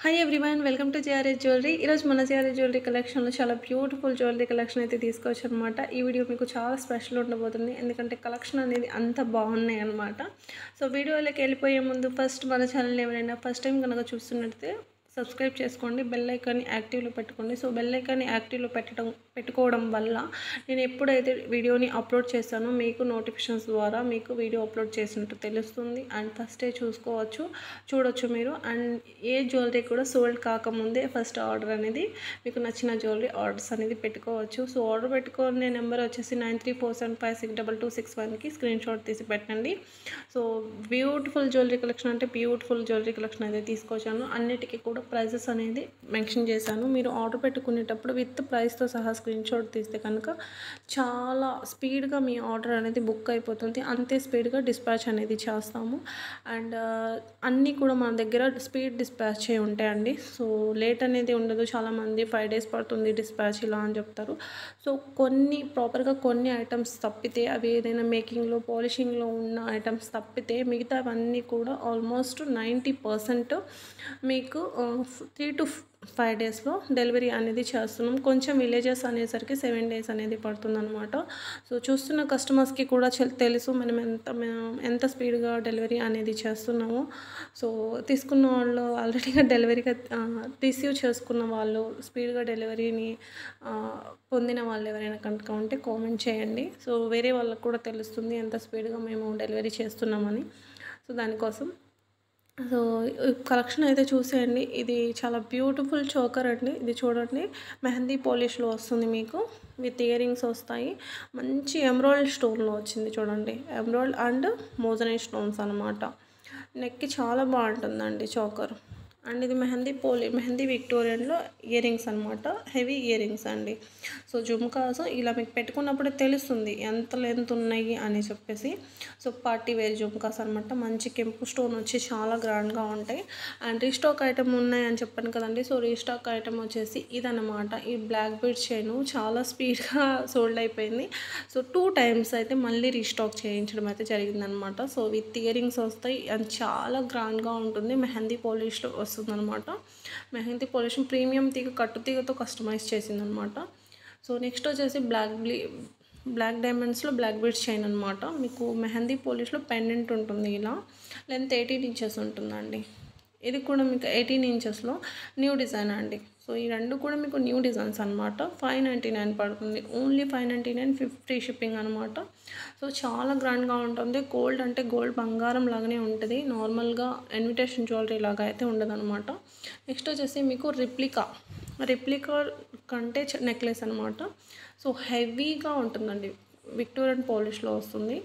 Hi everyone, welcome to JRS jewellery. ఈరోజు మన JRS jewellery కలెక్షన్లో చాలా బ్యూటిఫుల్ జ్యువెలరీ కలెక్షన్ అయితే తీసుకోవచ్చు అనమాట. ఈ వీడియో మీకు చాలా స్పెషల్ ఉండబోతుంది, ఎందుకంటే కలెక్షన్ అనేది అంత బాగున్నాయి అనమాట. సో వీడియోలోకి వెళ్ళిపోయే ముందు ఫస్ట్ మన ఛానల్ ఎవరైనా ఫస్ట్ టైం కనుక చూస్తున్నట్లయితే సబ్స్క్రైబ్ చేసుకోండి, బెల్ ఐకాన్ని యాక్టివ్లో పెట్టుకోండి. సో బెల్ ఐకాన్ని యాక్టివ్లో పెట్టుకోవడం వల్ల నేను ఎప్పుడైతే వీడియోని అప్లోడ్ చేస్తానో మీకు నోటిఫికేషన్స్ ద్వారా మీకు వీడియో అప్లోడ్ చేసినట్టు తెలుస్తుంది. అండ్ ఫస్టే చూడొచ్చు మీరు. అండ్ ఏ జ్యువెలరీ కూడా సోల్డ్ కాకముందే ఫస్ట్ ఆర్డర్ అనేది మీకు నచ్చిన జ్యువెలరీ ఆర్డర్స్ అనేది పెట్టుకోవచ్చు. సో ఆర్డర్ పెట్టుకునే నెంబర్ వచ్చేసి 9347562261కి స్క్రీన్ షాట్ తీసి పెట్టండి. సో బ్యూటిఫుల్ జ్యువెలరీ కలెక్షన్ అంటే బ్యూటిఫుల్ జ్యువెలరీ కలెక్షన్ అయితే తీసుకొచ్చాను. అన్నిటికీ కూడా ప్రైజెస్ అనేది మెన్షన్ చేశాను. మీరు ఆర్డర్ పెట్టుకునేటప్పుడు విత్ ప్రైస్తో సహా స్క్రీన్ షాట్ తీస్తే కనుక చాలా స్పీడ్గా మీ ఆర్డర్ అనేది బుక్ అయిపోతుంది. అంతే స్పీడ్గా డిస్పాచ్ అనేది చేస్తాము. అండ్ అన్నీ కూడా మన దగ్గర స్పీడ్ డిస్పాచ్ అయి ఉంటాయండి. సో లేట్ అనేది ఉండదు. చాలామంది 5 days పడుతుంది డిస్పాచ్ ఇలా అని చెప్తారు. సో ప్రాపర్గా కొన్ని ఐటమ్స్ తప్పితే, అవి ఏదైనా మేకింగ్లో పాలిషింగ్లో ఉన్న ఐటమ్స్ తప్పితే మిగతావన్నీ కూడా ఆల్మోస్ట్ 90% మీకు 3 to 5 daysలో డెలివరీ అనేది చేస్తున్నాం. కొంచెం విలేజెస్ అనేసరికి 7 days అనేది పడుతుందన్నమాట. సో చూస్తున్న కస్టమర్స్కి కూడా తెలుసు మనం ఎంత స్పీడ్గా డెలివరీ అనేది చేస్తున్నామో. సో తీసుకున్న వాళ్ళు ఆల్రెడీగా డెలివరీగా రిసీవ్ చేసుకున్న వాళ్ళు, స్పీడ్గా డెలివరీని పొందిన వాళ్ళు ఎవరైనా కనుక ఉంటే కామెంట్ చేయండి. సో వేరే వాళ్ళకు కూడా తెలుస్తుంది ఎంత స్పీడ్గా మేము డెలివరీ చేస్తున్నామని. సో దానికోసం సో కలెక్షన్ అయితే చూసేయండి. ఇది చాలా బ్యూటిఫుల్ చోకర్ అండి. ఇది చూడండి, మెహందీ పాలిష్లో వస్తుంది, మీకు విత్ ఇయర్ రింగ్స్ వస్తాయి. మంచి ఎమరాల్డ్ స్టోన్లో వచ్చింది చూడండి, ఎమరాల్డ్ అండ్ మోజనైట్ స్టోన్స్ అనమాట. నెక్కి చాలా బాగుంటుందండి చోకర్. అండ్ ఇది మెహందీ విక్టోరియన్లో ఇయర్ రింగ్స్ అనమాట, హెవీ ఇయర్ రింగ్స్ అండి. సో జుమ్కాస్ ఇలా మీకు పెట్టుకున్నప్పుడే తెలుస్తుంది ఎంత లెంత్ ఉన్నాయి అని చెప్పేసి. సో పార్టీ వేర్ జుమ్కాస్ అనమాట. మంచి కెంపు స్టోన్ వచ్చి చాలా గ్రాండ్గా ఉంటాయి. అండ్ రీస్టాక్ ఐటమ్ ఉన్నాయని చెప్పాను కదండి. సో రీస్టాక్ ఐటమ్ వచ్చేసి ఇదనమాట. ఈ బ్లాక్ బీడ్ చైన్ చాలా స్పీడ్గా సోల్డ్ అయిపోయింది. సో 2 times అయితే మళ్ళీ రీస్టాక్ చేయించడం అయితే జరిగిందనమాట. సో విత్ ఇయర్ రింగ్స్ వస్తాయి అండ్ చాలా గ్రాండ్గా ఉంటుంది. మెహందీ పాలిష్లో వస్తుందన్నమాట. మెహందీ పాలిష్ ప్రీమియం తీగ, కట్టు తీగతో కస్టమైజ్ చేసిందనమాట. సో నెక్స్ట్ వచ్చేసి బ్లాక్ డైమండ్స్లో బ్లాక్ బీడ్స్ చైన్ అనమాట. మీకు మెహందీ పాలిష్లో పెండెంట్ ఉంటుంది. ఇలా లెంత్ 18 inches ఉంటుందండి. ఇది కూడా మీకు 18 inchesలో న్యూ డిజైన్ అండి. సో ఈ రెండు కూడా మీకు న్యూ డిజైన్స్ అనమాట. 599 పడుతుంది, ఓన్లీ 599, ఫ్రీ షిప్పింగ్ అనమాట. సో చాలా గ్రాండ్గా ఉంటుంది. గోల్డ్ అంటే గోల్డ్ బంగారం లాగానే ఉంటుంది. నార్మల్గా ఇన్విటేషన్ జ్యువెలరీ లాగా అయితే ఉండదన్నమాట. నెక్స్ట్ వచ్చేసి మీకు రిప్లికా కంటే నెక్లెస్ అనమాట. సో హెవీగా ఉంటుందండి, విక్టోరియన్ పాలిష్లో వస్తుంది.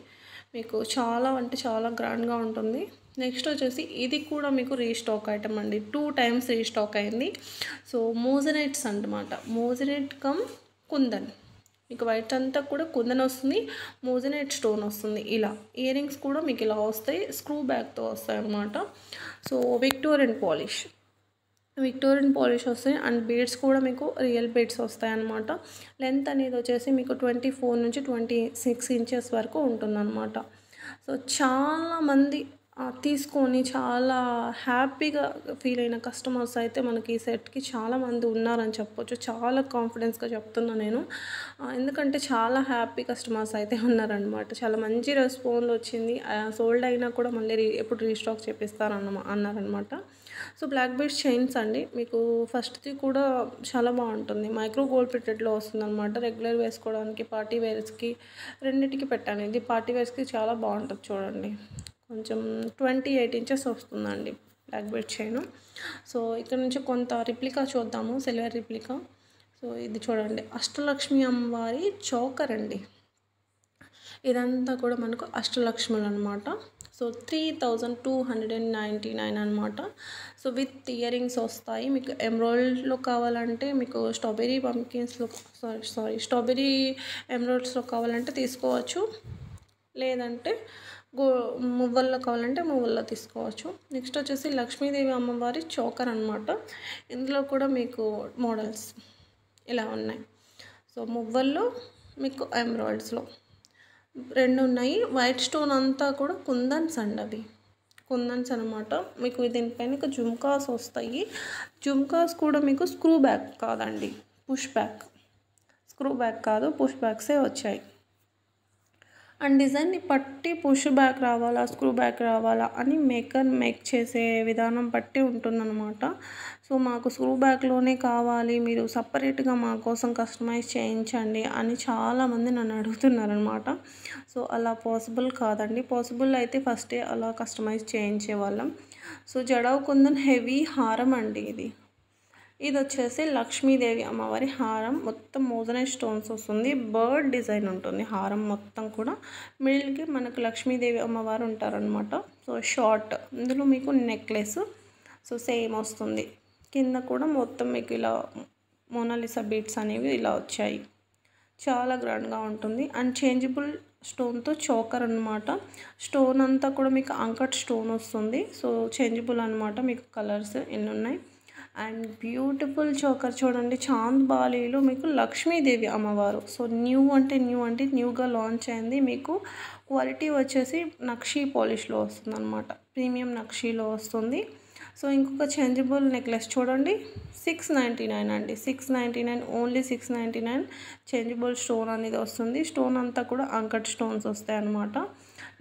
మీకు చాలా అంటే చాలా గ్రాండ్గా ఉంటుంది. నెక్స్ట్ వచ్చేసి ఇది కూడా మీకు రీస్టాక్ ఐటమ్ అండి. 2 times రీస్టాక్ అయింది. సో మోజనైట్స్ అన్నమాట. మోజనైట్ కమ్ కుందన్, మీకు వైట్ అంతా కూడా కుందన్ వస్తుంది, మోజనైట్ స్టోన్ వస్తుంది. ఇలా ఇయర్ రింగ్స్ కూడా మీకు ఇలా వస్తాయి, స్క్రూ బ్యాగ్తో వస్తాయి అన్నమాట. సో విక్టోరియన్ పాలిష్ వస్తాయి. అండ్ బీడ్స్ కూడా మీకు రియల్ బీడ్స్ వస్తాయి అన్నమాట. లెంత్ అనేది వచ్చేసి మీకు 24 నుంచి 26 inches వరకు ఉంటుందన్నమాట. సో చాలామంది తీసుకొని చాలా హ్యాపీగా ఫీల్ అయిన కస్టమర్స్ అయితే మనకి ఈ సెట్కి చాలామంది ఉన్నారని చెప్పొచ్చు. చాలా కాన్ఫిడెన్స్గా చెప్తున్నా నేను, ఎందుకంటే చాలా హ్యాపీ కస్టమర్స్ అయితే ఉన్నారనమాట. చాలా మంచి రెస్పాన్స్ వచ్చింది. సోల్డ్ అయినా కూడా మళ్ళీ ఎప్పుడు రీస్టాక్ అన్నారనమాట. సో బ్లాక్ బీడ్స్ చైన్స్ అండి. మీకు ఫస్ట్ది కూడా చాలా బాగుంటుంది, మైక్రో గోల్డ్ ప్లేటెడ్లో వస్తుంది అనమాట. రెగ్యులర్ వేసుకోవడానికి, పార్టీ వేర్స్కి రెండింటికి పెట్టాను. ఇది పార్టీ వేర్స్కి చాలా బాగుంటుంది చూడండి. కొంచెం 28 inches వస్తుందండి బ్లాక్ బీడ్ చైన్. సో ఇక్కడ నుంచి కొంత రిప్లికా చూద్దాము, సిల్వర్ రిప్లికా. సో ఇది చూడండి, అష్టలక్ష్మి అమ్మవారి చోకర్ అండి. ఇదంతా కూడా మనకు అష్టలక్ష్ములు అనమాట. సో 3299 అనమాట. సో విత్ ఇయర్ రింగ్స్ వస్తాయి. మీకు ఎమరాల్డ్లో కావాలంటే, మీకు స్ట్రాబెరీ ఎమరాల్డ్స్లో కావాలంటే తీసుకోవచ్చు, లేదంటే మువ్వల్లో కావాలంటే మువ్వల్లో తీసుకోవచ్చు. నెక్స్ట్ వచ్చేసి లక్ష్మీదేవి అమ్మవారి చోకర్ అనమాట. ఇందులో కూడా మీకు మోడల్స్ ఇలా ఉన్నాయి. సో మువ్వల్లో మీకు ఎమరాల్డ్స్లో 2 ఉన్నాయి. వైట్ స్టోన్ అంతా కూడా కుందన్స్ అండి. అవి కుందన్స్ అనమాట. మీకు దీనిపైన ఇక జుమ్కాస్ వస్తాయి. జుమ్కాస్ కూడా మీకు స్క్రూ బ్యాక్ కాదండి, పుష్ బ్యాక్. స్క్రూ బ్యాక్ కాదు, పుష్ బ్యాక్సే వచ్చాయి. అండ్ డిజైన్ని పట్టి పుష్ బ్యాక్ రావాలా, స్క్రూ బ్యాక్ రావాలా అని మేక్ చేసే విధానం బట్టి ఉంటుందన్నమాట. సో మాకు స్క్రూ బ్యాక్లోనే కావాలి, మీరు సపరేట్గా మా కోసం కస్టమైజ్ చేయించండి అని చాలామంది నన్ను అడుగుతున్నారనమాట. సో అలా పాసిబుల్ కాదండి. పాసిబుల్ అయితే ఫస్టే అలా కస్టమైజ్ చేయించేవాళ్ళం. సో జడావ్ కుందన్ హెవీ హారం అండి ఇది. ఇది వచ్చేసి లక్ష్మీదేవి అమ్మవారి హారం. మొత్తం మోజనైట్ స్టోన్స్ వస్తుంది. బర్డ్ డిజైన్ ఉంటుంది హారం మొత్తం కూడా. మిడిల్కి మనకు లక్ష్మీదేవి అమ్మవారు ఉంటారనమాట. సో షార్ట్, ఇందులో మీకు నెక్లెస్ సో సేమ్ వస్తుంది. కింద కూడా మొత్తం మీకు ఇలా మోనాలిసా బీడ్స్ అనేవి ఇలా వచ్చాయి. చాలా గ్రాండ్గా ఉంటుంది. అండ్ చేంజబుల్ స్టోన్తో చోకర్ అనమాట. స్టోన్ అంతా కూడా మీకు అంకట్ స్టోన్ వస్తుంది. సో చేంజబుల్ అనమాట. మీకు కలర్స్ ఎన్ని ఉన్నాయి. అండ్ బ్యూటిఫుల్ చోకర్ చూడండి. చాంద్ బాలీలో మీకు లక్ష్మీదేవి అమ్మవారు. సో న్యూగా లాంచ్ అయింది. మీకు క్వాలిటీ వచ్చేసి నక్షీ పాలిష్లో వస్తుంది అనమాట. ప్రీమియం నక్షీలో వస్తుంది. సో ఇంకొక చేంజబుల్ నెక్లెస్ చూడండి, 699 అండి. 699, ఓన్లీ 699 చేంజబుల్ స్టోన్ అనేది వస్తుంది. స్టోన్ అంతా కూడా అంకట్ స్టోన్స్ వస్తాయి అన్నమాట.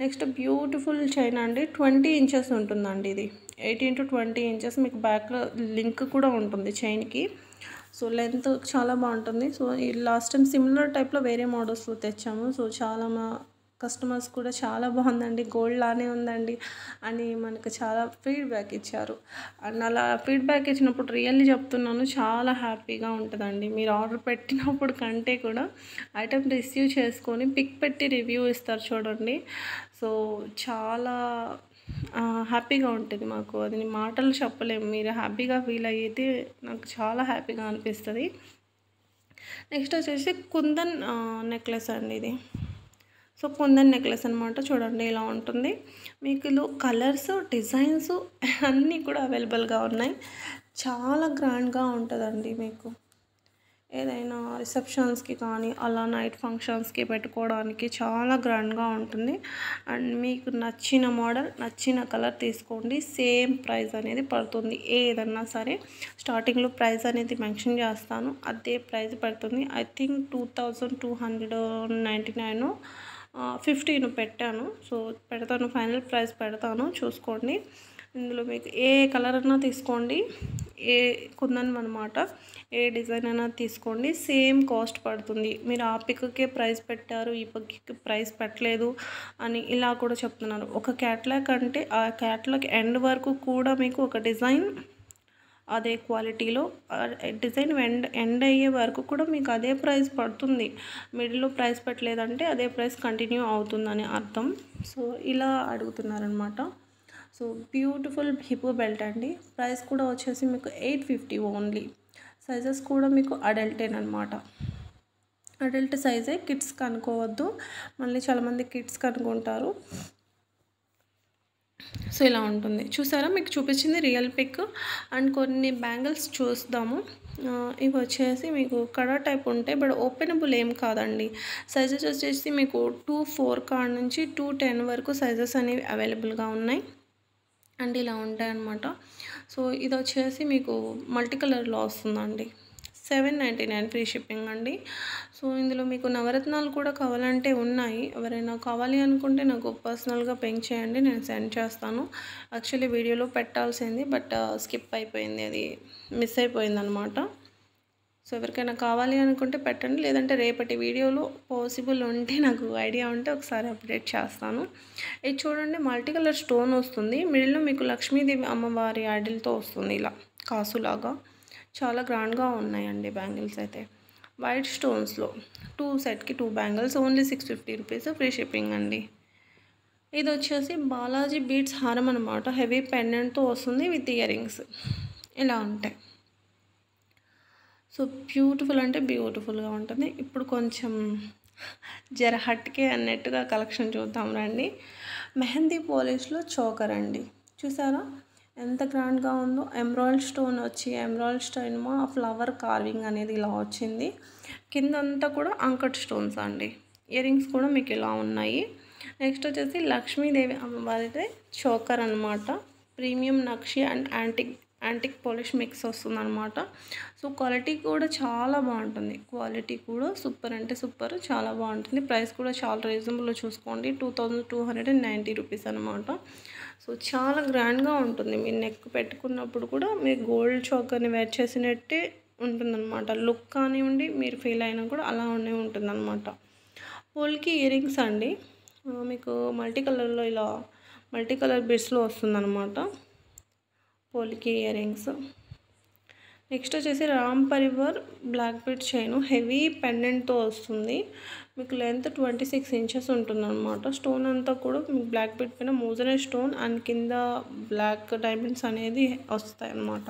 నెక్స్ట్ బ్యూటిఫుల్ చైన్ అండి. 20 ఇంచెస్ ఉంటుందండి ఇది. 18 to 20 ఇంచెస్. మీకు బ్యాక్లో లింక్ కూడా ఉంటుంది చైన్కి. సో లెంత్ చాలా బాగుంటుంది. సో ఈ లాస్ట్ టైం సిమిలర్ టైప్లో వేరే మోడల్స్లో తెచ్చాము. సో చాలా కస్టమర్స్ కూడా చాలా బాగుందండి, గోల్డ్ లానే ఉందండి అని మనకు చాలా ఫీడ్బ్యాక్ ఇచ్చారు. అండ్ అలా ఫీడ్బ్యాక్ ఇచ్చినప్పుడు రియల్లీ చెప్తున్నాను, చాలా హ్యాపీగా ఉంటుందండి. మీరు ఆర్డర్ పెట్టినప్పుడు కంటే కూడా ఐటమ్ రిసీవ్ చేసుకొని పిక్ పెట్టి రివ్యూ ఇస్తారు చూడండి. సో చాలా హ్యాపీగా ఉంటుంది మాకు. అది మాటలు చెప్పలేము. మీరు హ్యాపీగా ఫీల్ అయితే నాకు చాలా హ్యాపీగా అనిపిస్తుంది. నెక్స్ట్ వచ్చేసి కుందన్ నెక్లెస్ అండి ఇది. సో కుందన్ నెక్లెస్ అనమాట. చూడండి ఇలా ఉంటుంది. మీకు కలర్స్, డిజైన్స్ అన్నీ కూడా అవైలబుల్గా ఉన్నాయి. చాలా గ్రాండ్గా ఉంటుందండి. మీకు ఏదైనా రిసెప్షన్స్కి కానీ అలా నైట్ ఫంక్షన్స్కి పెట్టుకోవడానికి చాలా గ్రాండ్గా ఉంటుంది. అండ్ మీకు నచ్చిన మోడల్, నచ్చిన కలర్ తీసుకోండి. సేమ్ ప్రైస్ అనేది పడుతుంది. ఏదన్నా సరే స్టార్టింగ్లో ప్రైస్ అనేది మెన్షన్ చేస్తాను, అదే ప్రైస్ పడుతుంది. ఐ థింక్ 2299 15 పెట్టాను. సో పెడతాను, ఫైనల్ ప్రైస్ పెడతాను, చూసుకోండి. ఇందులో మీకు ఏ కలర్ అయినా తీసుకోండి, ఏ కుందన్ అనమాట, ఏ డిజైన్ అయినా తీసుకోండి, సేమ్ కాస్ట్ పడుతుంది. మీరు ఆ పిక్కే ప్రైస్ పెట్టారు, ఈ పిక్కి ప్రైస్ పెట్టలేదు అని ఇలా కూడా చెప్తున్నారు. ఒక క్యాటలాగ్ అంటే ఆ క్యాటలాగ్ ఎండ్ వరకు కూడా మీకు ఒక డిజైన్ అదే క్వాలిటీలో, డిజైన్ ఎండ్ అయ్యే వరకు కూడా మీకు అదే ప్రైస్ పడుతుంది. మిడిల్లో ప్రైస్ పెట్టలేదంటే అదే ప్రైస్ కంటిన్యూ అవుతుందని అర్థం. సో ఇలా అడుగుతున్నారనమాట. సో బ్యూటిఫుల్ హిప్ బెల్ట్ అండి. ప్రైస్ కూడా వచ్చేసి మీకు 850 ఓన్లీ. సైజెస్ కూడా మీకు అడల్టేన్ అనమాట. అడల్ట్ సైజే, కిడ్స్కి అనుకోవద్దు. మళ్ళీ చాలామంది కిడ్స్కి అనుకుంటారు. సో ఇలా ఉంటుంది. చూసారా, మీకు చూపించింది రియల్ పిక్. అండ్ కొన్ని బ్యాంగిల్స్ చూద్దాము. ఇవి వచ్చేసి మీకు కడా టైప్ ఉంటాయి, బట్ ఓపెనబుల్ ఏం కాదండి. సైజెస్ వచ్చేసి మీకు 2-4 కాడ నుంచి 2-10 వరకు సైజెస్ అనేవి అవైలబుల్గా ఉన్నాయి. అండ్ ఇలా ఉంటాయి అన్నమాట. సో ఇది వచ్చేసి మీకు మల్టీ కలర్లో వస్తుందండి. 799 ఫ్రీ షిప్పింగ్ అండి. సో ఇందులో మీకు నవరత్నాలు కూడా కావాలంటే ఉన్నాయి. ఎవరైనా కావాలి అనుకుంటే నాకు పర్సనల్గా పింక్ చేయండి, నేను సెండ్ చేస్తాను. యాక్చువల్లీ వీడియోలో పెట్టాల్సింది, బట్ స్కిప్ అయిపోయింది, అది మిస్ అయిపోయింది అనమాట. సో ఎవరికైనా కావాలి అనుకుంటే పెట్టండి, లేదంటే రేపటి వీడియోలో పాసిబుల్ ఉంటే, నాకు ఐడియా ఉంటే ఒకసారి అప్డేట్ చేస్తాను. ఇది చూడండి, మల్టీ కలర్ స్టోన్ వస్తుంది. మిడిల్లో మీకు లక్ష్మీదేవి అమ్మవారి ఐడిల్తో వస్తుంది, ఇలా కాసులాగా. చాలా గ్రాండ్గా ఉన్నాయండి బ్యాంగిల్స్ అయితే. వైట్ స్టోన్స్లో 2 సెట్కి 2 bangles, only 650 rupees free shipping అండి. ఇది వచ్చేసి బాలాజీ బీడ్స్ హారం అనమాట. హెవీ పెండెంట్తో వస్తుంది విత్ ఇయర్ రింగ్స్ ఇలా ఉంటాయి. సో బ్యూటిఫుల్ అంటే బ్యూటిఫుల్గా ఉంటుంది. ఇప్పుడు కొంచెం జర హట్కే అన్నట్టుగా కలెక్షన్ చూద్దాం రండి. మెహందీ పాలిష్లో చోకర్ అండి. చూసారా ఎంత గ్రాండ్గా ఉందో. ఎమరాల్డ్ స్టోన్ వచ్చి, ఎమరాల్డ్ స్టోన్ ఫ్లవర్ కార్వింగ్ అనేది ఇలా వచ్చింది. కిందంతా కూడా అంకట్ స్టోన్స్ అండి. ఇయర్ రింగ్స్ కూడా మీకు ఇలా ఉన్నాయి. నెక్స్ట్ వచ్చేసి లక్ష్మీదేవి అమ్మవారిది చోకర్ అనమాట. Premium nakshi and antique polish mix వస్తుందన్నమాట. సో క్వాలిటీ కూడా చాలా బాగుంటుంది. క్వాలిటీ కూడా సూపర్ అంటే సూపర్, చాలా బాగుంటుంది. ప్రైస్ కూడా చాలా రీజనబుల్లో చూసుకోండి. 2290 రూపీస్ అనమాట. సో చాలా గ్రాండ్గా ఉంటుంది. మీరు నెక్ పెట్టుకున్నప్పుడు కూడా మీరు గోల్డ్ చోకర్ని వేర్ చేసినట్టే ఉంటుందన్నమాట. లుక్ కానివ్వండి, మీరు ఫీల్ అయినా కూడా అలానే ఉంటుందన్నమాట. పోల్కి ఇయర్ రింగ్స్ అండి. మీకు మల్టీ కలర్లో ఇలా మల్టీ కలర్ బిట్స్లో వస్తుందన్నమాట పోల్కి ఇయర్ రింగ్స్. నెక్స్ట్ వచ్చేసి Ram Parivar black bead chain heavy పెండెంట్తో వస్తుంది. మీకు లెంత్ 26 ఇంచెస్ ఉంటుందన్నమాట. స్టోన్ అంతా కూడా మీకు బ్లాక్ బీడ్ పైన మోజరైజ్ స్టోన్ అండ్ కింద బ్లాక్ డైమండ్స్ అనేది వస్తాయి అన్నమాట.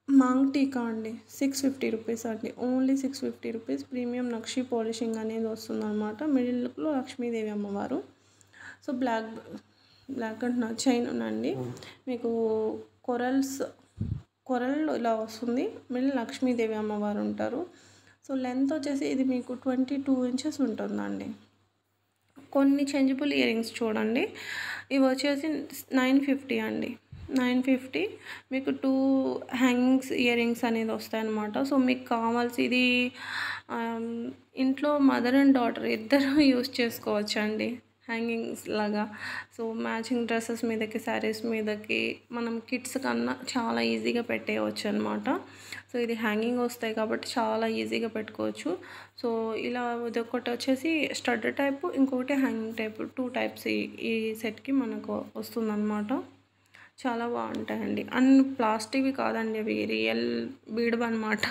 మాంగ్ టీకా అండి 650 రూపీస్ అండి. Only 650 rupees. ప్రీమియం నక్షి పాలిషింగ్ అనేది వస్తుందన్నమాట. మిడిల్లో లక్ష్మీదేవి అమ్మవారు. సో బ్లాక్ అంటున్నా చైన్ అండి. మీకు కొరల్లో ఇలా వస్తుంది. మిడిల్ లక్ష్మీదేవి అమ్మవారు ఉంటారు. సో లెంత్ వచ్చేసి ఇది మీకు 22 ఇంచెస్ ఉంటుందండి. కొన్ని చేంజబుల్ ఇయర్ రింగ్స్ చూడండి. ఇవి వచ్చేసి 950 అండి. 950 మీకు 2 హ్యాంగింగ్స్ ఇయర్ రింగ్స్ అనేది వస్తాయన్నమాట. సో మీకు కావాల్సి ఇది ఇంట్లో మదర్ అండ్ డాటర్ ఇద్దరు యూస్ చేసుకోవచ్చు అండి, హ్యాంగింగ్స్ లాగా. సో మ్యాచింగ్ డ్రెస్సెస్ మీదకి, శారీస్ మీదకి మనం కిడ్స్ కన్నా చాలా ఈజీగా పెట్టేయవచ్చు అనమాట. సో ఇది హ్యాంగింగ్ వస్తాయి కాబట్టి చాలా ఈజీగా పెట్టుకోవచ్చు. సో ఇలా ఇదొకటి వచ్చేసి స్టడ్ టైపు, ఇంకొకటి హ్యాంగింగ్ టైపు, 2 టైప్స్ ఈ సెట్కి మనకు వస్తుందన్నమాట. చాలా బాగుంటాయండి. అండ్ ప్లాస్టిక్వి కాదండి, అవి రియల్ బీడ్ అనమాట.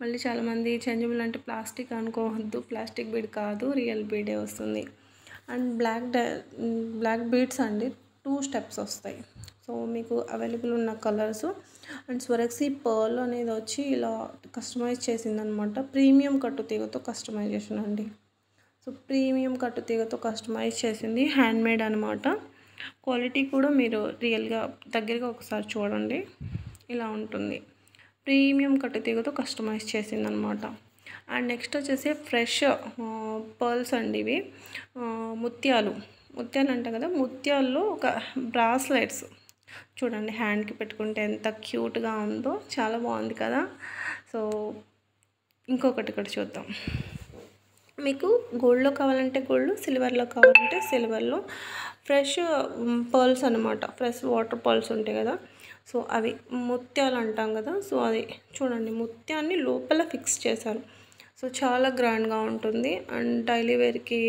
మళ్ళీ చాలామంది చేంజబుల్ అంటే ప్లాస్టిక్ అనుకోవద్దు, ప్లాస్టిక్ బీడ్ కాదు, రియల్ బీడే వస్తుంది. అండ్ బ్లాక్ బీడ్స్ అండి 2 స్టెప్స్ వస్తాయి. సో మీకు అవైలబుల్ ఉన్న కలర్స్. అండ్ స్వరక్సీ పర్ల్ అనేది వచ్చి ఇలా కస్టమైజ్ చేసిందనమాట. ప్రీమియం కట్టుతీగతో కస్టమైజేషన్ అండి. సో ప్రీమియం కట్టుతీగతో కస్టమైజ్ చేసింది, హ్యాండ్మేడ్ అనమాట. క్వాలిటీ కూడా మీరు రియల్గా దగ్గరగా ఒకసారి చూడండి, ఇలా ఉంటుంది. ప్రీమియం కట్టుతీగతో కస్టమైజ్ చేసిందనమాట. అండ్ నెక్స్ట్ వచ్చేసి ఫ్రెష్ పర్ల్స్ అండి. ఇవి ముత్యాలు అంటాం కదా, ముత్యాల్లో ఒక బ్రాస్లెట్స్ చూడండి, హ్యాండ్కి పెట్టుకుంటే ఎంత క్యూట్గా ఉందో, చాలా బాగుంది కదా. సో ఇంకొకటి ఇక్కడ చూద్దాం. మీకు గోల్డ్లో కావాలంటే గోల్డ్, సిల్వర్లో కావాలంటే సిల్వర్లో ఫ్రెష్ పర్ల్స్ అనమాట. ఫ్రెష్ వాటర్ పర్ల్స్ ఉంటాయి కదా, సో అవి ముత్యాలు అంటాం కదా. సో అది చూడండి, ముత్యాన్ని లోపల ఫిక్స్ చేశారు. సో చాలా గ్రాండ్గా ఉంటుంది అండ్ డైలీ వేర్కి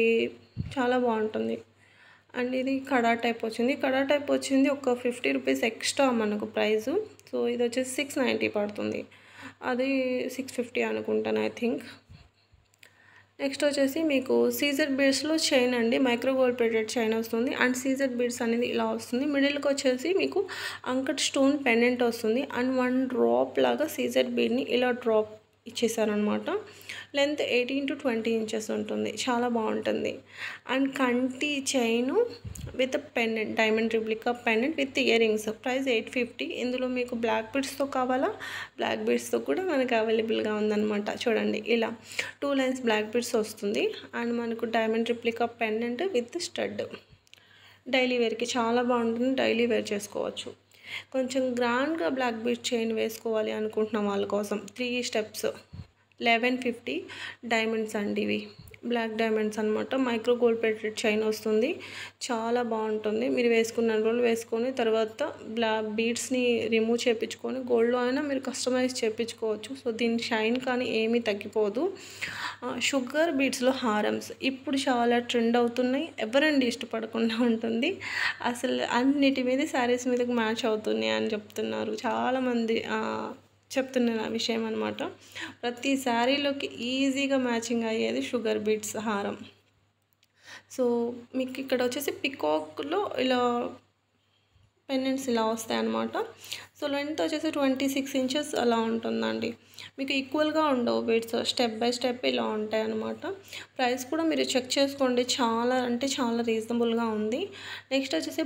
చాలా బాగుంటుంది. అండ్ ఇది కడా టైప్ వచ్చింది. కడా టైప్ వచ్చింది ఒక 50 రూపీస్ ఎక్స్ట్రా మనకు ప్రైజు. సో ఇది వచ్చేసి 690 పడుతుంది, అది 650 అనుకుంటాను ఐ థింక్. నెక్స్ట్ వచ్చేసి మీకు సీజర్ బీడ్స్లో చైన్ అండి. మైక్రో గోల్డ్ ప్లేటెడ్ చైన్ వస్తుంది. అండ్ సీజర్ బీడ్స్ అనేది ఇలా వస్తుంది. మిడిల్కి వచ్చేసి మీకు అంకట్ స్టోన్ పెండెంట్ వస్తుంది. అండ్ 1 డ్రాప్ లాగా సీజర్ బీడ్ని ఇలా డ్రాప్ ఇచ్చేసారనమాట. లెంత్ 18 to 20 ఇంచెస్ ఉంటుంది, చాలా బాగుంటుంది. అండ్ కంటి chain with pendant, diamond replica pendant with ear rings. Price 850. ఇందులో మీకు బ్లాక్ బీడ్స్తో కావాలా, బ్లాక్ బీడ్స్తో కూడా మనకు అవైలబుల్గా ఉందన్నమాట. చూడండి, ఇలా 2 లైన్స్ బ్లాక్ బీడ్స్ వస్తుంది. అండ్ మనకు diamond replica pendant with stud. Daily వేర్కి చాలా బాగుంటుంది, డైలీ వేర్ చేసుకోవచ్చు. కొంచెం గ్రాండ్గా బ్లాక్ బీడ్ చైన్ వేసుకోవాలి అనుకుంటున్నాం వాళ్ళ కోసం 3 స్టెప్స్ 1150 డైమండ్స్ అండి. ఇవి బ్లాక్ డైమండ్స్ అనమాట. మైక్రో గోల్డ్ ప్లేటెడ్ చైన్ వస్తుంది, చాలా బాగుంటుంది. మీరు వేసుకున్న రోజులు వేసుకొని తర్వాత బీడ్స్ని రిమూవ్ చేయించుకొని గోల్డ్లో అయినా మీరు కస్టమైజ్ చేయించుకోవచ్చు. సో దీని షైన్ కానీ ఏమీ తగ్గిపోదు. షుగర్ బీడ్స్లో హారమ్స్ ఇప్పుడు చాలా ట్రెండ్ అవుతున్నాయి, ఎవరండి ఇష్టపడకుండా ఉంటుంది. అసలు అన్నిటి మీద శారీస్ మీదకి మ్యాచ్ అవుతున్నాయి అని చెప్తున్నారు చాలామంది, చెప్తున్నాను ఆ విషయం అనమాట. ప్రతి శారీలోకి ఈజీగా మ్యాచింగ్ అయ్యేది షుగర్ బీడ్స్ హారం. సో మీకు ఇక్కడ వచ్చేసి పికాక్లో ఇలా పెండెంట్స్ ఇలా వస్తాయి అన్నమాట. సో లెంత్ వచ్చేసి 26 ఇంచెస్ అలా ఉంటుందండి. మీకు ఈక్వల్గా ఉండవు బీడ్స్, స్టెప్ బై స్టెప్ ఇలా ఉంటాయి అన్నమాట. ప్రైస్ కూడా మీరు చెక్ చేసుకోండి, చాలా అంటే చాలా రీజనబుల్గా ఉంది. నెక్స్ట్ వచ్చేసి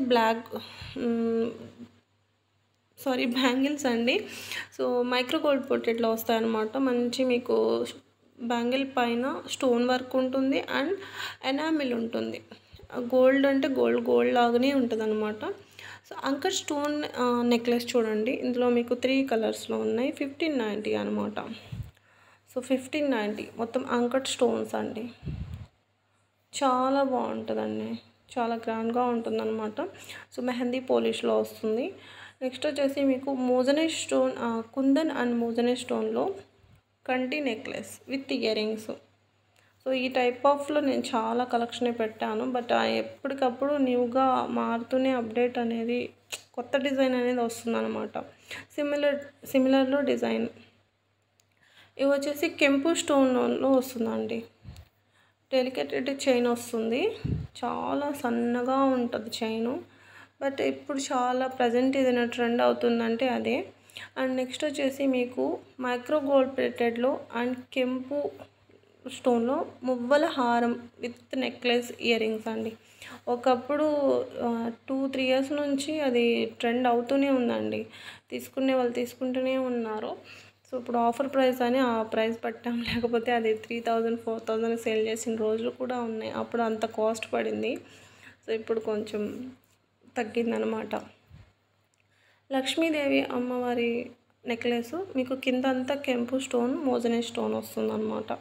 బ్యాంగిల్స్ అండి. సో మైక్రో గోల్డ్ ప్లేటెడ్లో వస్తాయన్నమాట. మంచి మీకు బ్యాంగిల్ పైన స్టోన్ వర్క్ ఉంటుంది అండ్ ఎనామిల్ ఉంటుంది. గోల్డ్ అంటే గోల్డ్ లాగానే ఉంటుందన్నమాట. సో అంకర్ స్టోన్ నెక్లెస్ చూడండి, ఇందులో మీకు 3 కలర్స్లో ఉన్నాయి. 1590 అనమాట. సో 1590 మొత్తం అంకట్ స్టోన్స్ అండి. చాలా బాగుంటుందండి, చాలా గ్రాండ్గా ఉంటుందన్నమాట. సో మెహందీ పాలిష్లో వస్తుంది. నెక్స్ట్ వచ్చేసి మీకు మోజనైజ్ స్టోన్, కుందన్ అండ్ మోజనైజ్ స్టోన్లో కంటి necklace with ear rings. So ఈ టైప్ ఆఫ్లో నేను చాలా కలెక్షన్ పెట్టాను, బట్ ఎప్పటికప్పుడు న్యూగా మారుతూనే అప్డేట్ అనేది, కొత్త డిజైన్ అనేది వస్తుందన్నమాట. సిమిలర్లో డిజైన్ ఇవి వచ్చేసి కెంపు స్టోన్లో వస్తుందండి. డెలికేటెడ్ చైన్ వస్తుంది, చాలా సన్నగా ఉంటుంది చైను. బట్ ఇప్పుడు చాలా ప్రజెంట్ ఏదైనా ట్రెండ్ అవుతుందంటే అదే. అండ్ నెక్స్ట్ వచ్చేసి మీకు మైక్రో గోల్డ్ ప్లేటెడ్లో అండ్ కెంపు స్టోన్లో మువ్వల హారం విత్ నెక్లెస్ ఇయర్ రింగ్స్ అండి. ఒకప్పుడు 2-3 ఇయర్స్ నుంచి అది ట్రెండ్ అవుతూనే ఉందండి, తీసుకునే వాళ్ళు తీసుకుంటూనే ఉన్నారు. సో ఇప్పుడు ఆఫర్ ప్రైస్ అని ఆ ప్రైస్ పెట్టాం, లేకపోతే అది 3000-4000 సేల్ చేసిన రోజులు కూడా ఉన్నాయి. అప్పుడు అంత కాస్ట్ పడింది. సో ఇప్పుడు కొంచెం తగ్గిందనమాట. లక్ష్మీదేవి అమ్మవారి నెక్లెస్ మీకు కింద అంతా కెంపు స్టోన్, మోజనైజ్ స్టోన్ వస్తుందన్నమాట.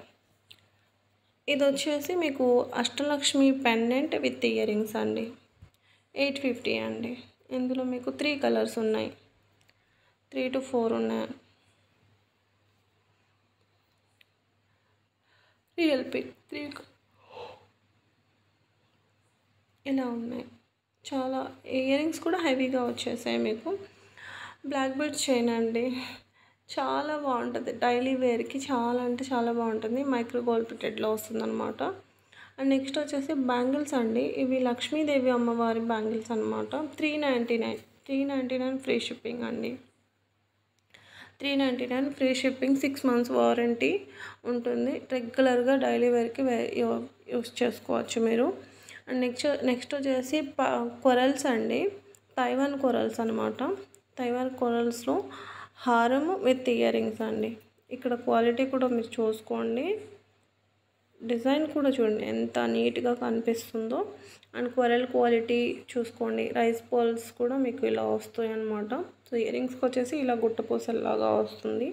ఇది వచ్చేసి మీకు Ashtalakshmi pendant with ear rings అండి. 850 అండి. ఇందులో మీకు 3 కలర్స్ ఉన్నాయి, 3 to 4 ఉన్నాయి. రియల్ పిక్ 3 ఇలా ఉన్నాయి. చాలా ఇయర్ రింగ్స్ కూడా హెవీగా వచ్చేసాయి మీకు. బ్లాక్ బెడ్ చైన్ అండి, చాలా బాగుంటుంది డైలీ వేర్కి, చాలా అంటే చాలా బాగుంటుంది. మైక్రో గోల్డ్ ప్లేటెడ్లో వస్తుందన్నమాట. అండ్ నెక్స్ట్ వచ్చేసి బ్యాంగిల్స్ అండి. ఇవి లక్ష్మీదేవి అమ్మవారి బ్యాంగిల్స్ అనమాట. 399 ఫ్రీ షిప్పింగ్ అండి. 399 ఫ్రీ షిప్పింగ్, 6 months వారంటీ ఉంటుంది. రెగ్యులర్గా డైలీ వేర్కి యూస్ చేసుకోవచ్చు మీరు. అండ్ నెక్స్ట్ వచ్చేసి కొరల్స్ అండి, తైవాన్ కొరల్స్ అనమాట. తైవాన్ కొరల్స్లో హారము విత్ ఇయర్ రింగ్స్ అండి. ఇక్కడ క్వాలిటీ కూడా మీరు చూసుకోండి, డిజైన్ కూడా చూడండి ఎంత నీట్గా కనిపిస్తుందో. అండ్ కొరల్ క్వాలిటీ చూసుకోండి. రైస్ బాల్స్ కూడా మీకు ఇలా వస్తాయి అన్నమాట. సో ఇయర్ రింగ్స్కి వచ్చేసి ఇలా గుట్టపూసల్లాగా వస్తుంది.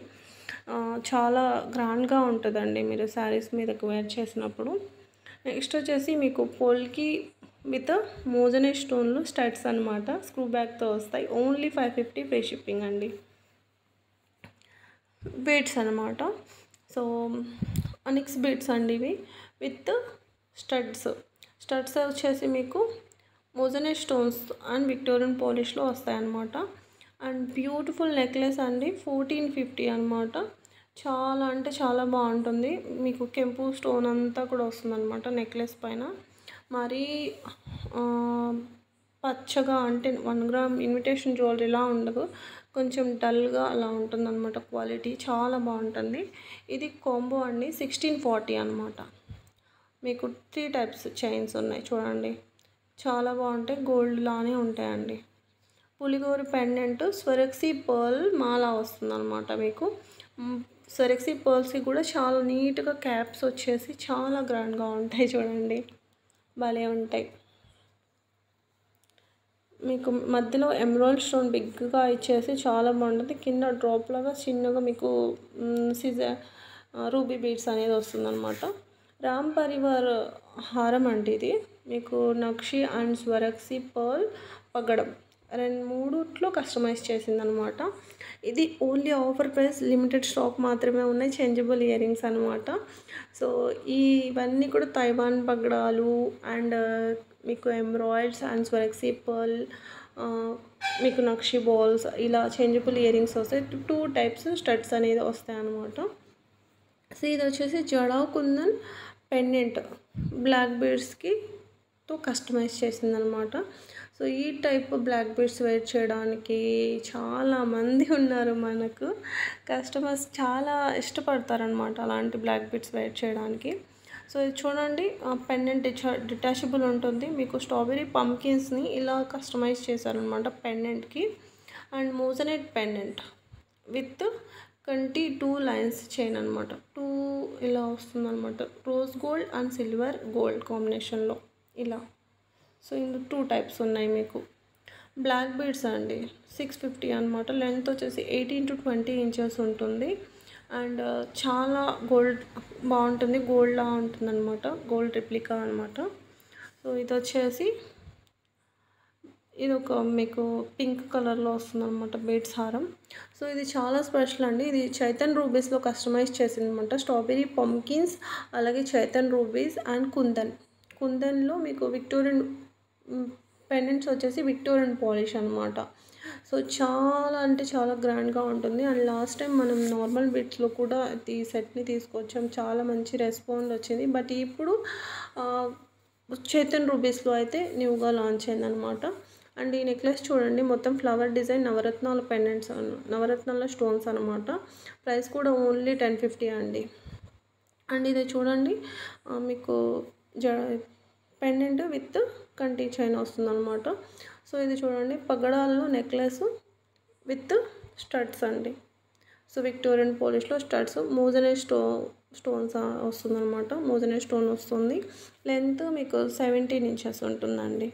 చాలా గ్రాండ్గా ఉంటుందండి మీరు శారీస్ మీదకి వేర్ చేసినప్పుడు. నెక్స్ట్ వచ్చేసి మీకు పోల్కి విత్ మోజనైజ్ స్టోన్లో స్టడ్స్ అనమాట, స్క్రూ బ్యాగ్తో వస్తాయి. ఓన్లీ 550 ఫ్రీ షిప్పింగ్ అండి. బీడ్స్ అనమాట. సో అనిక్స్ బీడ్స్ అండి ఇవి విత్ స్టడ్స్ వచ్చేసి మీకు మోజనైజ్ స్టోన్స్ అండ్ విక్టోరియన్ పాలిష్లో వస్తాయన్నమాట. అండ్ బ్యూటిఫుల్ నెక్లెస్ అండి, 1450 అనమాట. చాలా అంటే చాలా బాగుంటుంది. మీకు కెంపు స్టోన్ అంతా కూడా వస్తుందన్నమాట నెక్లెస్ పైన. మరీ పచ్చగా అంటే 1 గ్రామ్ ఇన్విటేషన్ జ్యువెలరీలా ఉండదు, కొంచెం డల్గా అలా ఉంటుందన్నమాట. క్వాలిటీ చాలా బాగుంటుంది. ఇది కాంబో అండి, 1640 అనమాట. మీకు 3 టైప్స్ చైన్స్ ఉన్నాయి చూడండి, చాలా బాగుంటాయి, గోల్డ్ లానే ఉంటాయండి. పులిగోరు పెండెంట్ స్వరక్సీ పర్ల్ మాల వస్తుందన్నమాట. మీకు స్వరక్సీ పర్ల్స్కి కూడా చాలా నీట్గా క్యాప్స్ వచ్చేసి చాలా గ్రాండ్గా ఉంటాయి చూడండి, భలే ఉంటాయి. మీకు మధ్యలో ఎమరాల్డ్ స్టోన్ బిగ్గా ఇచ్చేసి చాలా బాగుంటుంది. కింద డ్రాప్ లాగా చిన్నగా మీకు రూబీ బీడ్స్ అనేది వస్తుందన్నమాట. రామ్ పరివార్ హారం అంటే ఇది మీకు నక్షి అండ్ స్వరక్సీ పర్ల్ పగడం 3 కస్టమైజ్ చేసిందనమాట. ఇది only offer price, limited stock మాత్రమే ఉన్నాయి, చేంజబుల్ ఇయర్ రింగ్స్ అనమాట. సో ఇవన్నీ కూడా తైవాన్ పగడాలు అండ్ మీకు ఎంబ్రాయిడ్స్ అండ్ స్వరక్సీ పర్ల్, మీకు నక్షి బాల్స్, ఇలా చేంజబుల్ ఇయర్ రింగ్స్ వస్తాయి. 2 టైప్స్ స్టడ్స్ అనేది వస్తాయి అనమాట. సో ఇది వచ్చేసి జడా కుందన్ పెండెంట్ బ్లాక్ బీడ్స్కి తో కస్టమైజ్ చేసిందనమాట. సో ఈ టైప్ బ్లాక్ బీడ్స్ వేర్ చేయడానికి చాలామంది ఉన్నారు, మనకు కస్టమర్స్ చాలా ఇష్టపడతారనమాట అలాంటి బ్లాక్ బీడ్స్ వేర్ చేయడానికి. సో ఇది చూడండి, పెండెంట్ డిటాచబుల్ ఉంటుంది. మీకు స్ట్రాబెరీ పంకిన్స్ని ఇలా కస్టమైజ్ చేశారనమాట పెండెంట్కి. And moissanite pendant with 22 lines chain అనమాట. 2 ఇలా వస్తుందన్నమాట, rose gold and silver gold కాంబినేషన్లో ఇలా. సో ఇందులో 2 టైప్స్ ఉన్నాయి మీకు. బ్లాక్ బీడ్స్ అండి 650 అనమాట. లెంత్ వచ్చేసి 18 to 20 ఇంచెస్ ఉంటుంది. అండ్ చాలా గోల్డ్ బాగుంటుంది, గోల్డ్లా ఉంటుంది అనమాట, గోల్డ్ రిప్లికా అనమాట. సో ఇది వచ్చేసి ఇది ఒక మీకు పింక్ కలర్లో వస్తుంది అనమాట బీడ్స్ హారం. సో ఇది చాలా స్పెషల్ అండి. ఇది చైతన్ రూబీస్లో కస్టమైజ్ చేసింది అనమాట. స్ట్రాబెరీ పంకిన్స్, అలాగే చైతన్ రూబీస్ అండ్ కుందన్లో మీకు విక్టోరియన్ పెండెంట్స్ వచ్చేసి విక్టోరియన్ పాలిష్ అనమాట. సో చాలా అంటే చాలా గ్రాండ్గా ఉంటుంది. అండ్ లాస్ట్ టైం మనం నార్మల్ బిట్స్లో కూడా ఈ సెట్ని తీసుకొచ్చాం, చాలా మంచి రెస్పాన్స్ వచ్చింది. బట్ ఇప్పుడు చైతన్ రూబీస్లో అయితే న్యూగా లాంచ్ అయిందనమాట. అండ్ ఈ నెక్లెస్ చూడండి, మొత్తం ఫ్లవర్ డిజైన్, నవరత్నాల పెండెంట్స్, నవరత్నాల స్టోన్స్ అనమాట. ప్రైస్ కూడా ఓన్లీ 1050 అండి. అండ్ ఇది చూడండి మీకు పెండెంట్ విత్ కంటి చైన్ వస్తుంది అనమాట. సో ఇది చూడండి పగడాల్లో నెక్లెస్ విత్ స్టడ్స్ అండి. సో విక్టోరియన్ పాలిష్లో స్టడ్స్, మోజనైజ్ స్టోన్స్ వస్తుందన్నమాట. మోజనైజ్ స్టోన్ వస్తుంది. లెంత్ మీకు 17 ఇంచెస్ ఉంటుందండి.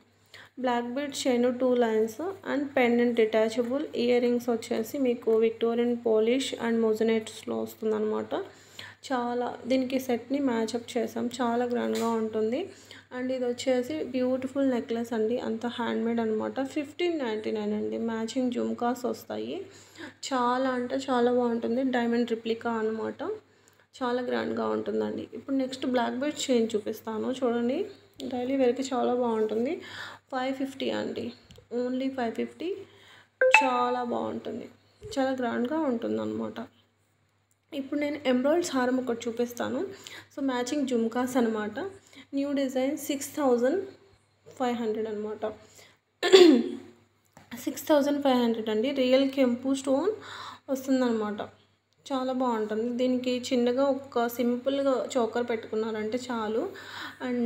Black bead chain 2 lines and pendant detachable. Earrings వచ్చేసి మీకు విక్టోరియన్ పాలిష్ అండ్ మోజనైట్స్లో వస్తుందన్నమాట. చాలా దీనికి సెట్ని మ్యాచప్ చేసాం, చాలా గ్రాండ్గా ఉంటుంది. అండ్ ఇది వచ్చేసి బ్యూటిఫుల్ నెక్లెస్ అండి, అంత హ్యాండ్మేడ్ అనమాట. 1599 అండి. మ్యాచింగ్ జుమ్కాస్ వస్తాయి. చాలా అంటే చాలా బాగుంటుంది, డైమండ్ రిప్లికా అనమాట. చాలా గ్రాండ్గా ఉంటుందండి. ఇప్పుడు నెక్స్ట్ బ్లాక్ బీడ్ చైన్ చూపిస్తాను చూడండి. డైలీ వేర్కి చాలా బాగుంటుంది. 550 అండి, ఓన్లీ 550. చాలా బాగుంటుంది, చాలా గ్రాండ్గా ఉంటుంది అనమాట. ఇప్పుడు నేను ఎంబ్రాయిడ్స్ హారం ఒకటి చూపిస్తాను. సో మ్యాచింగ్ జుమ్కాస్ అనమాట. న్యూ డిజైన్ 6500 అనమాట. 6500 అండి. రియల్ కెంపు స్టోన్ వస్తుందన్నమాట. చాలా బాగుంటుంది. దీనికి చిన్నగా ఒక సింపుల్గా చోకర్ పెట్టుకున్నారంటే చాలు. అండ్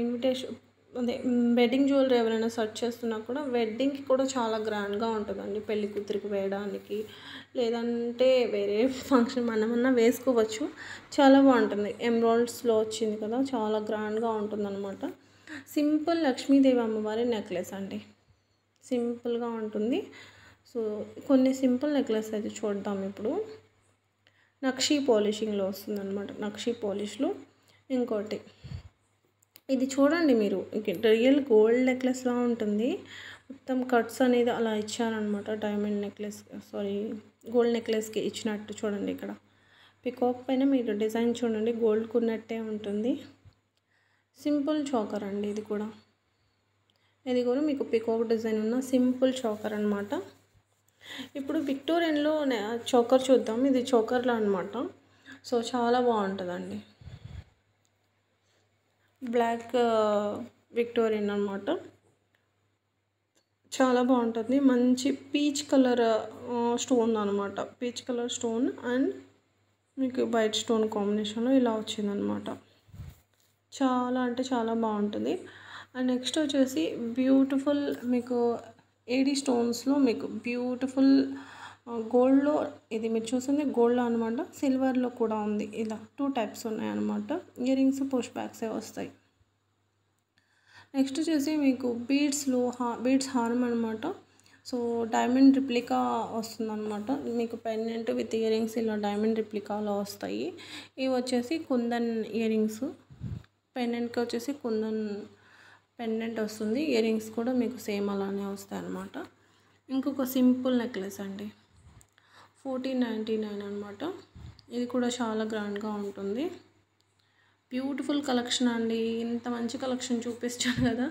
ఇన్విటేషన్ అదే వెడ్డింగ్ జ్యువెలరీ ఎవరైనా సెర్చ్ చేస్తున్నా కూడా వెడ్డింగ్కి కూడా చాలా గ్రాండ్గా ఉంటుందండి. పెళ్లి కూతురికి వేయడానికి, లేదంటే వేరే ఫంక్షన్ మనమన్నా వేసుకోవచ్చు. చాలా బాగుంటుంది. ఎమరాల్డ్స్లో వచ్చింది కదా, చాలా గ్రాండ్గా ఉంటుందన్నమాట. సింపుల్ లక్ష్మీదేవి అమ్మవారి నెక్లెస్ అండి, సింపుల్గా ఉంటుంది. సో కొన్ని సింపుల్ నెక్లెస్ అయితే చూద్దాం ఇప్పుడు. నక్షీ పాలిషింగ్లో వస్తుందన్నమాట. నక్షీ పాలిష్లో ఇంకోటి ఇది చూడండి మీరు, రియల్ గోల్డ్ నెక్లెస్లా ఉంటుంది. మొత్తం కట్స్ అనేది అలా ఇచ్చారనమాట. డైమండ్ నెక్లెస్ గోల్డ్ నెక్లెస్కి ఇచ్చినట్టు చూడండి. ఇక్కడ పికాక్ పైన మీరు డిజైన్ చూడండి, గోల్డ్ కొన్నట్టే ఉంటుంది. సింపుల్ చోకర్ అండి ఇది కూడా మీకు పికాక్ డిజైన్ ఉన్న సింపుల్ చోకర్ అనమాట. ఇప్పుడు విక్టోరియన్లో చోకర్ చూద్దాం. ఇది చోకర్లో అనమాట. సో చాలా బాగుంటుందండి. బ్లాక్ విక్టోరియన్ అనమాట. చాలా బాగుంటుంది. మంచి పీచ్ కలర్ స్టోన్ అనమాట. పీచ్ కలర్ స్టోన్ అండ్ మీకు వైట్ స్టోన్ కాంబినేషన్లో ఇలా వచ్చిందనమాట. చాలా అంటే చాలా బాగుంటుంది. అండ్ నెక్స్ట్ వచ్చేసి బ్యూటిఫుల్ మీకు ఏడీ స్టోన్స్లో మీకు బ్యూటిఫుల్ గోల్డ్లో, ఇది మీరు చూసింది గోల్డ్లో అనమాట. సిల్వర్లో కూడా ఉంది. ఇలా 2 టైప్స్ ఉన్నాయన్నమాట. ఇయర్ రింగ్స్ పుష్ బ్యాక్సే వస్తాయి. నెక్స్ట్ వచ్చేసి మీకు బీడ్స్ హారం అనమాట. సో డైమండ్ రిప్లికా వస్తుందన్నమాట. మీకు పెండెంట్ విత్ ఇయర్ రింగ్స్ ఇలా డైమండ్ రిప్లికాలో వస్తాయి. ఇవి వచ్చేసి కుందన్ ఇయర్ రింగ్స్. పెండెంట్కి వచ్చేసి కుందన్ పెండెంట్ వస్తుంది. ఇయర్ రింగ్స్ కూడా మీకు సేమ్ అలానే వస్తాయి అన్నమాట. ఇంకొక సింపుల్ నెక్లెస్ అండి, 1499 అనమాట. ఇది కూడా చాలా గ్రాండ్గా ఉంటుంది. బ్యూటిఫుల్ కలెక్షన్ అండి. ఇంత మంచి కలెక్షన్ చూపించాను కదా.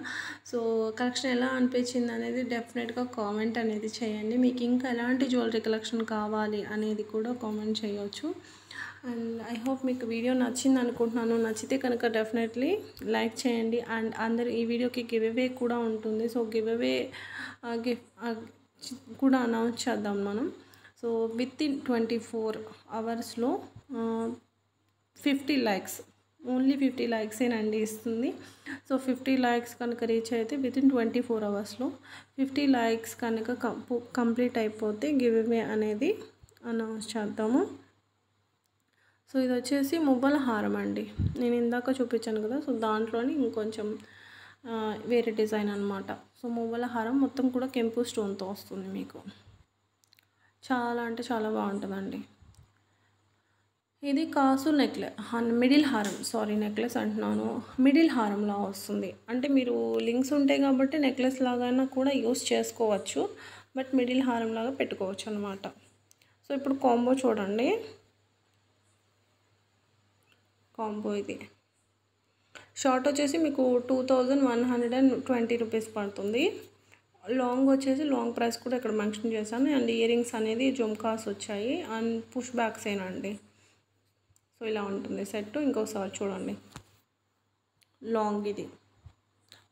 సో కలెక్షన్ ఎలా అనిపించింది అనేది డెఫినెట్గా కామెంట్ అనేది చేయండి. మీకు ఇంకా ఎలాంటి జ్యువెలరీ కలెక్షన్ కావాలి అనేది కూడా కామెంట్ చేయవచ్చు. అండ్ ఐ హోప్ మీకు వీడియో నచ్చింది అనుకుంటున్నాను. నచ్చితే కనుక డెఫినెట్లీ లైక్ చేయండి. అండ్ అందరు ఈ వీడియోకి గివ్ అవే కూడా ఉంటుంది. సో గివ్ అవే కూడా అనౌన్స్ చేద్దాం మనం. సో విత్ ఇన్ 24 అవర్స్లో 50 లైక్స్, ఓన్లీ 50 లైక్సేనండి ఇస్తుంది. సో 50 లైక్స్ కనుక రీచ్ అయితే విత్ ఇన్ 24 అవర్స్లో 50 లైక్స్ కనుక కంప్లీట్ అయిపోతే గివ్ అవే అనేది అనౌన్స్ చేద్దాము. సో ఇది వచ్చేసి మువ్వల హారం అండి. నేను ఇందాక చూపించాను కదా. సో దాంట్లోని ఇంకొంచెం వేరే డిజైన్ అనమాట. సో మువ్వల హారం మొత్తం కూడా కెంపు స్టోన్తో వస్తుంది మీకు. చాలా అంటే చాలా బాగుంటుందండి. ఇది కాసు మిడిల్ హారం, సారీ నెక్లెస్ అంటున్నాను, మిడిల్ హారంలా వస్తుంది. అంటే మీరు లింక్స్ ఉంటాయి కాబట్టి నెక్లెస్ లాగా కూడా యూస్ చేసుకోవచ్చు, బట్ మిడిల్ హారం లాగా పెట్టుకోవచ్చు అనమాట. సో ఇప్పుడు కాంబో చూడండి. కాంబో ఇది షార్ట్ వచ్చేసి మీకు 2120 రూపీస్ పడుతుంది. లాంగ్ వచ్చేసి లాంగ్ ప్రైస్ కూడా ఇక్కడ మెన్షన్ చేశాను. అండ్ ఇయర్ రింగ్స్ అనేది జుమ్కాస్ వచ్చాయి అండ్ పుష్ బ్యాక్స్ ఏనండి. సో ఇలా ఉంటుంది సెట్. ఇంకొకసారి చూడండి, లాంగ్ ఇది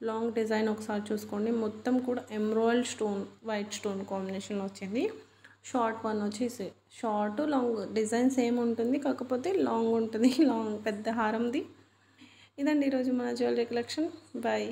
లాంగ్ డిజైన్ ఒకసారి చూసుకోండి. మొత్తం కూడా ఎమరాల్డ్ స్టోన్, వైట్ స్టోన్ కాంబినేషన్లో వచ్చింది. షార్ట్ వన్ వచ్చేసి షార్ట్ లాంగ్ డిజైన్ సేమ్ ఉంటుంది, కాకపోతే లాంగ్ ఉంటుంది. లాంగ్ పెద్ద హారంది. ఇదండి ఈరోజు మన జ్యువెలరీ కలెక్షన్. బాయ్.